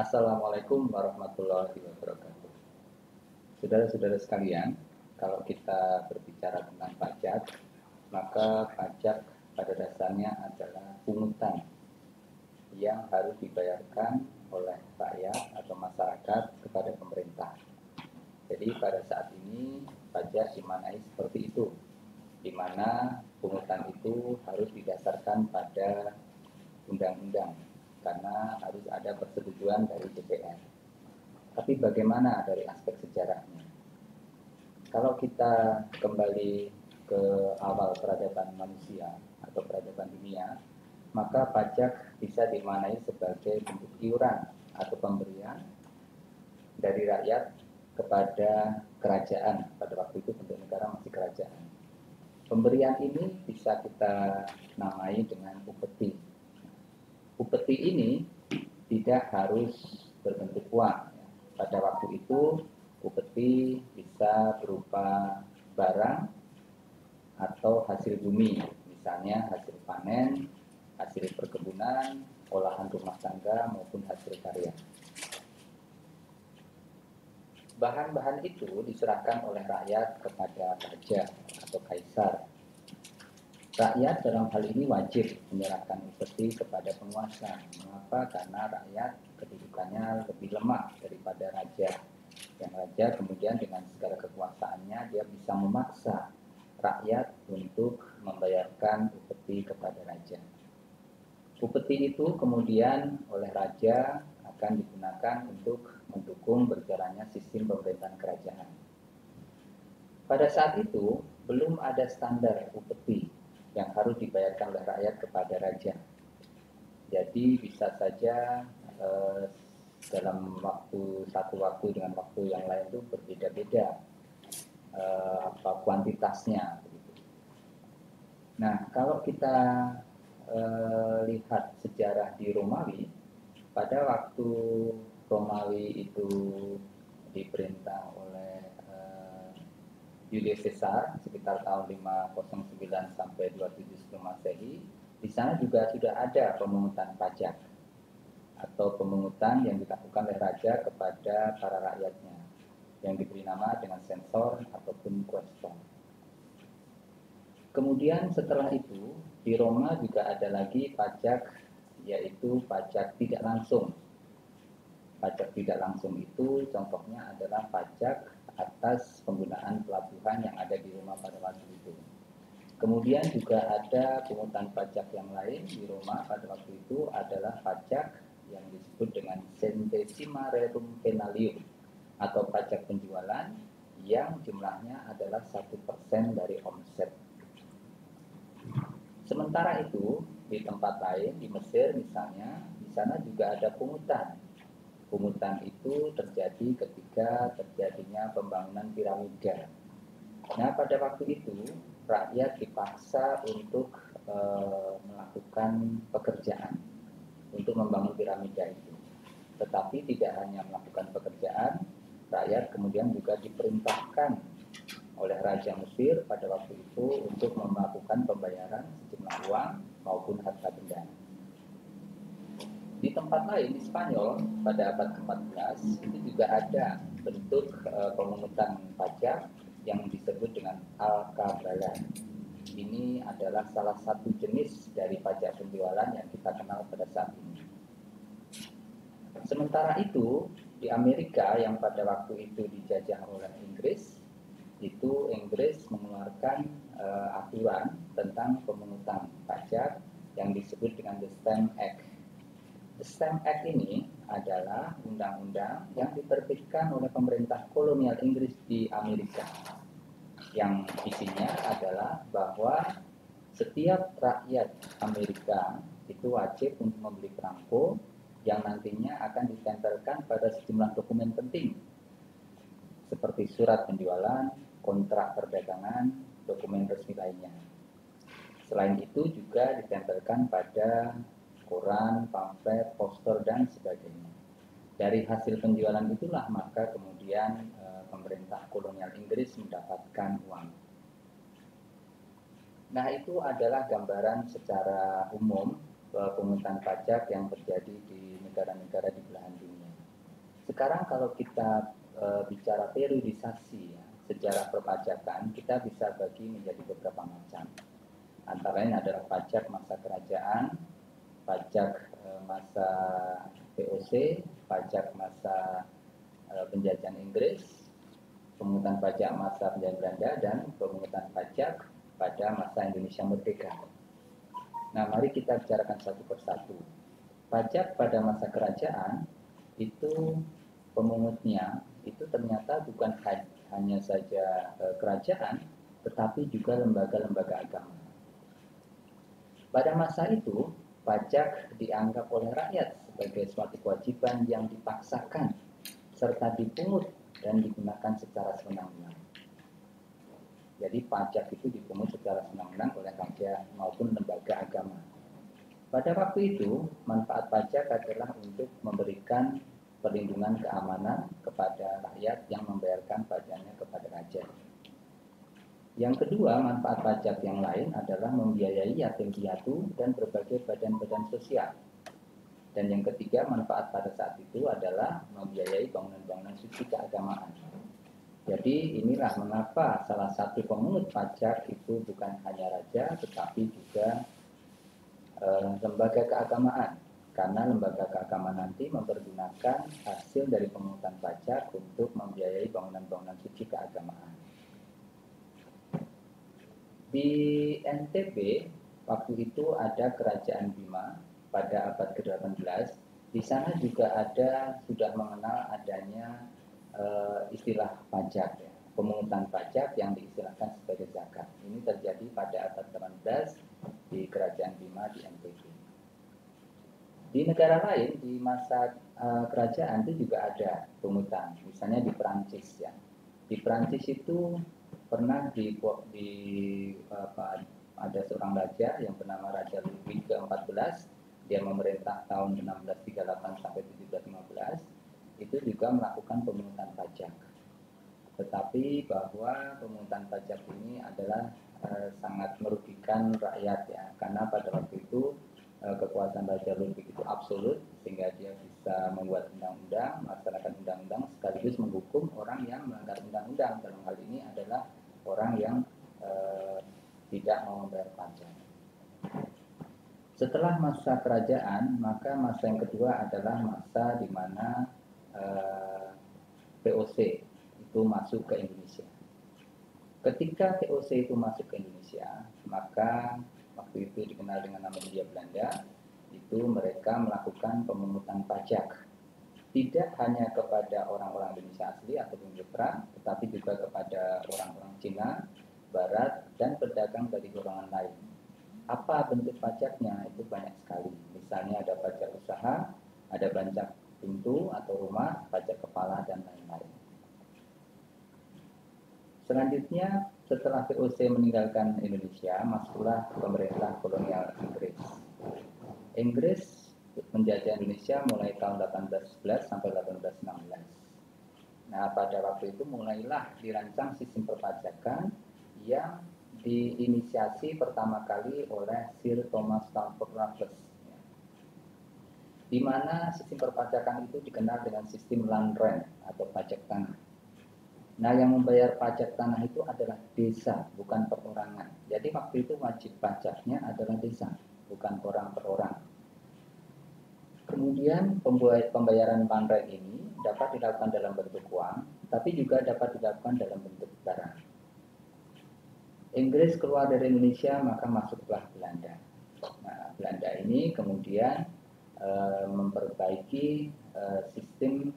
Assalamualaikum warahmatullahi wabarakatuh. Saudara-saudara sekalian, kalau kita berbicara tentang pajak, maka pajak pada dasarnya adalah pungutan yang harus dibayarkan oleh rakyat atau masyarakat kepada pemerintah. Jadi pada saat ini pajak dimaknai seperti itu, di mana pungutan itu harus didasarkan pada undang-undang karena harus ada persetujuan dari DPR. Tapi bagaimana dari aspek sejarahnya? Kalau kita kembali ke awal peradaban manusia atau peradaban dunia, maka pajak bisa dimaknai sebagai bentuk iuran atau pemberian dari rakyat kepada kerajaan. Pada waktu itu bentuk negara masih kerajaan. Pemberian ini bisa kita namai dengan upeti. Upeti ini tidak harus berbentuk uang. Pada waktu itu upeti bisa berupa barang atau hasil bumi, misalnya hasil panen, hasil perkebunan, olahan rumah tangga maupun hasil karya. Bahan-bahan itu diserahkan oleh rakyat kepada raja atau kaisar. Rakyat dalam hal ini wajib menyerahkan upeti kepada penguasa. Mengapa? Karena rakyat kedudukannya lebih lemah daripada raja. Yang raja kemudian dengan segala kekuasaannya dia bisa memaksa rakyat untuk membayarkan upeti kepada raja. Upeti itu kemudian oleh raja akan digunakan untuk mendukung berjalannya sistem pemerintahan kerajaan. Pada saat itu belum ada standar upeti yang harus dibayarkan oleh rakyat kepada raja. Jadi bisa saja dalam satu waktu dengan waktu yang lain itu berbeda-beda kuantitasnya. Nah, kalau kita lihat sejarah di Romawi, pada waktu Romawi itu diperintah oleh Julius Caesar sekitar tahun 509 sampai 27 sebelum Masehi, di sana juga sudah ada pemungutan pajak atau pemungutan yang dilakukan oleh raja kepada para rakyatnya yang diberi nama dengan sensor ataupun quaestor. Kemudian setelah itu di Roma juga ada lagi pajak, yaitu pajak tidak langsung. Pajak tidak langsung itu contohnya adalah pajak atas penggunaan pelabuhan yang ada di Roma pada waktu itu. Kemudian juga ada pungutan pajak yang lain di Roma pada waktu itu adalah pajak yang disebut dengan centesima rerum penalium atau pajak penjualan yang jumlahnya adalah 1% dari omset. Sementara itu di tempat lain di Mesir misalnya, di sana juga ada pungutan. Pungutan itu terjadi ketika terjadinya pembangunan piramida. Nah, pada waktu itu rakyat dipaksa untuk melakukan pekerjaan untuk membangun piramida itu. Tetapi tidak hanya melakukan pekerjaan, rakyat kemudian juga diperintahkan oleh Raja Mesir pada waktu itu untuk melakukan pembayaran sejumlah uang maupun harta benda. Di tempat lain di Spanyol pada abad ke-14 itu juga ada bentuk pemungutan pajak yang disebut dengan alcabalan. Ini adalah salah satu jenis dari pajak penjualan yang kita kenal pada saat ini. Sementara itu di Amerika yang pada waktu itu dijajah oleh Inggris, itu Inggris mengeluarkan aturan tentang pemungutan pajak yang disebut dengan The Stamp Act. The Stamp Act ini adalah undang-undang yang diterbitkan oleh pemerintah kolonial Inggris di Amerika, yang isinya adalah bahwa setiap rakyat Amerika itu wajib untuk membeli perangko yang nantinya akan ditempelkan pada sejumlah dokumen penting seperti surat penjualan, kontrak perdagangan, dokumen resmi lainnya. Selain itu juga ditempelkan pada koran, pamflet, poster, dan sebagainya. Dari hasil penjualan itulah maka kemudian pemerintah kolonial Inggris mendapatkan uang. Nah, itu adalah gambaran secara umum pemungutan pajak yang terjadi di negara-negara di belahan dunia. Sekarang kalau kita bicara periodisasi ya, sejarah perpajakan, kita bisa bagi menjadi beberapa macam. Antara lain adalah pajak masa kerajaan, pajak masa VOC, pajak masa penjajahan Inggris, pemungutan pajak masa penjajahan Belanda, dan pemungutan pajak pada masa Indonesia Merdeka. Nah, mari kita bicarakan satu persatu. Pajak pada masa kerajaan itu pemungutnya itu ternyata bukan hanya saja kerajaan, tetapi juga lembaga-lembaga agama. Pada masa itu, pajak dianggap oleh rakyat sebagai suatu kewajiban yang dipaksakan serta dipungut dan digunakan secara sewenang-wenang. Jadi pajak itu dipungut secara sewenang-wenang oleh raja maupun lembaga agama. Pada waktu itu, manfaat pajak adalah untuk memberikan perlindungan keamanan kepada rakyat yang membayarkan pajaknya kepada raja. Yang kedua, manfaat pajak yang lain adalah membiayai yatim piatu dan berbagai badan-badan sosial. Dan yang ketiga, manfaat pada saat itu adalah membiayai bangunan-bangunan suci keagamaan. Jadi inilah mengapa salah satu pemungut pajak itu bukan hanya raja, tetapi juga lembaga keagamaan. Karena lembaga keagamaan nanti mempergunakan hasil dari pemungutan pajak untuk membiayai bangunan-bangunan suci keagamaan. Di NTB, waktu itu ada Kerajaan Bima pada abad ke-18. Di sana juga ada sudah mengenal adanya istilah pajak, ya, pemungutan pajak yang diistilahkan sebagai zakat. Ini terjadi pada abad ke-18 di Kerajaan Bima di NTB. Di negara lain di masa kerajaan itu juga ada pungutan, misalnya di Perancis ya. Di Perancis itu pernah ada seorang raja yang bernama Raja Louis ke-14. Dia memerintah tahun 1638 sampai 1715. Itu juga melakukan pemungutan pajak. Tetapi bahwa pemungutan pajak ini adalah sangat merugikan rakyat ya, karena pada waktu itu kekuasaan Raja Ludwig itu absolut, sehingga dia bisa membuat undang-undang, melaksanakan undang-undang, sekaligus menghukum orang yang melanggar undang-undang. Dalam hal ini adalah orang yang tidak mau membayar pajak. Setelah masa kerajaan, maka masa yang kedua adalah masa di mana VOC itu masuk ke Indonesia. Ketika VOC itu masuk ke Indonesia, maka waktu itu dikenal dengan nama Hindia Belanda, itu mereka melakukan pemungutan pajak. Tidak hanya kepada orang-orang Indonesia asli atau mitra, tetapi juga kepada orang-orang Cina, Barat, dan pedagang dari golongan lain. Apa bentuk pajaknya? Itu banyak sekali. Misalnya ada pajak usaha, ada pajak pintu atau rumah, pajak kepala, dan lain-lain. Selanjutnya, setelah VOC meninggalkan Indonesia, masuklah pemerintah kolonial Inggris. Inggris menjajah Indonesia mulai tahun 1811 sampai 1816. Nah, pada waktu itu mulailah dirancang sistem perpajakan yang diinisiasi pertama kali oleh Sir Thomas Stamford Raffles, di mana sistem perpajakan itu dikenal dengan sistem land rent atau pajak tanah. Nah, yang membayar pajak tanah itu adalah desa, bukan perorangan. Jadi waktu itu wajib pajaknya adalah desa, bukan orang per orang. Kemudian pembayaran land rent ini dapat dilakukan dalam bentuk uang, tapi juga dapat dilakukan dalam bentuk barang. Inggris keluar dari Indonesia, maka masuklah Belanda. Nah, Belanda ini kemudian memperbaiki sistem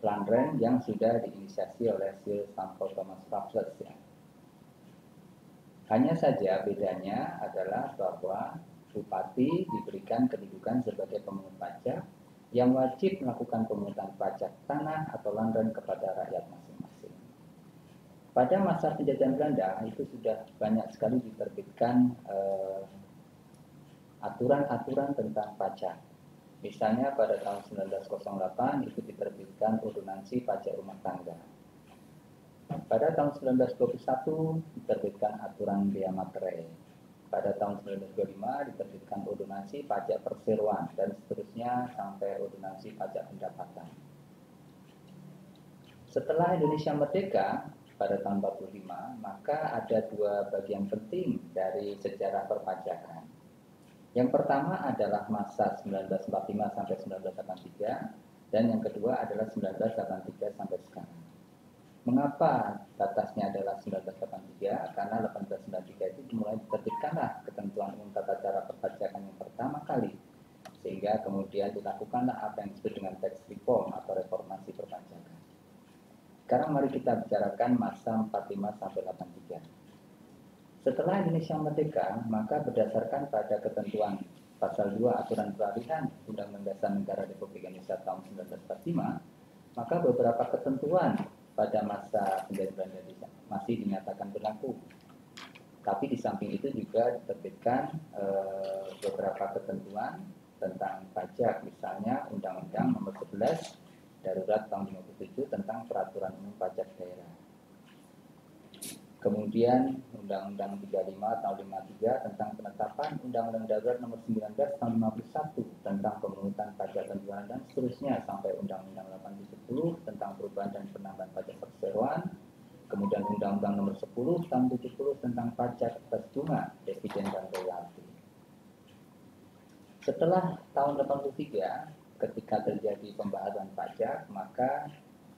land rent yang sudah diinisiasi oleh Sir Stamford Thomas Raffles ya. Hanya saja bedanya adalah bahwa bupati diberikan kedudukan sebagai pemungut pajak yang wajib melakukan pemungutan pajak tanah atau land rent kepada rakyat masing-masing. Pada masa penjajahan Belanda itu sudah banyak sekali diterbitkan aturan-aturan tentang pajak. Misalnya pada tahun 1908 itu diterbitkan ordonansi pajak rumah tangga. Pada tahun 1921 diterbitkan aturan bea materai. Pada tahun 1925 diterbitkan ordonansi pajak perseroan dan seterusnya sampai ordonansi pajak pendapatan. Setelah Indonesia merdeka pada tahun 45, maka ada dua bagian penting dari sejarah perpajakan. Yang pertama adalah masa 1945 sampai 1983, dan yang kedua adalah 1983 sampai sekarang. Mengapa batasnya adalah 1983? Karena 1893 itu dimulai diterbitkanlah ketentuan umum tata cara perpajakan yang pertama kali, sehingga kemudian dilakukanlah apa yang disebut dengan tax reform atau reformasi perpajakan. Sekarang mari kita bicarakan masa 45 sampai 83. Setelah Indonesia merdeka, maka berdasarkan pada ketentuan pasal 2 aturan peralihan Undang-Undang Dasar Negara Republik Indonesia tahun 1945, maka beberapa ketentuan pada masa penjajah Belanda masih dinyatakan berlaku. Tapi di samping itu juga diterbitkan beberapa ketentuan tentang pajak, misalnya Undang-Undang Nomor 11 Darurat tahun 57 tentang Peraturan Umum Pajak Daerah. Kemudian Undang-Undang 35 tahun 53 tentang penetapan Undang-Undang Darurat Nomor 19 tahun 51 tentang pemungutan pajak penjualan dan seterusnya, sampai Undang-Undang 870 tentang perubahan dan penambahan pajak perseroan. Kemudian Undang-Undang Nomor 10 tahun 70 tentang pajak atas bunga, dividen dan royalti. Setelah tahun 83, ketika terjadi pembahasan pajak, maka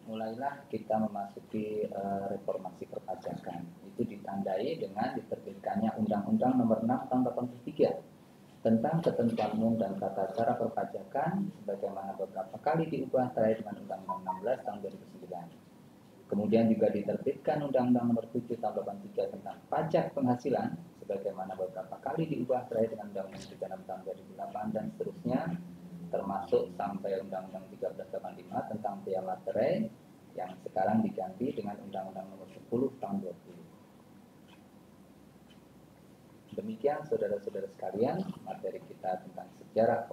mulailah kita memasuki reformasi perpajakan. Itu ditandai dengan diterbitkannya Undang-Undang Nomor 6 tahun 83 tentang ketentuan umum dan tata cara perpajakan, sebagaimana beberapa kali diubah terakhir dengan Undang-Undang 16 tahun 2009. Kemudian juga diterbitkan Undang-Undang Nomor 7 tahun 83 tentang pajak penghasilan, sebagaimana beberapa kali diubah terakhir dengan Undang-Undang 36 tahun 2008 dan seterusnya, termasuk sampai Undang-Undang 1385 tentang biaya materai yang sekarang diganti dengan Undang-Undang Nomor 10 tahun 20. Demikian saudara-saudara sekalian, materi kita tentang sejarah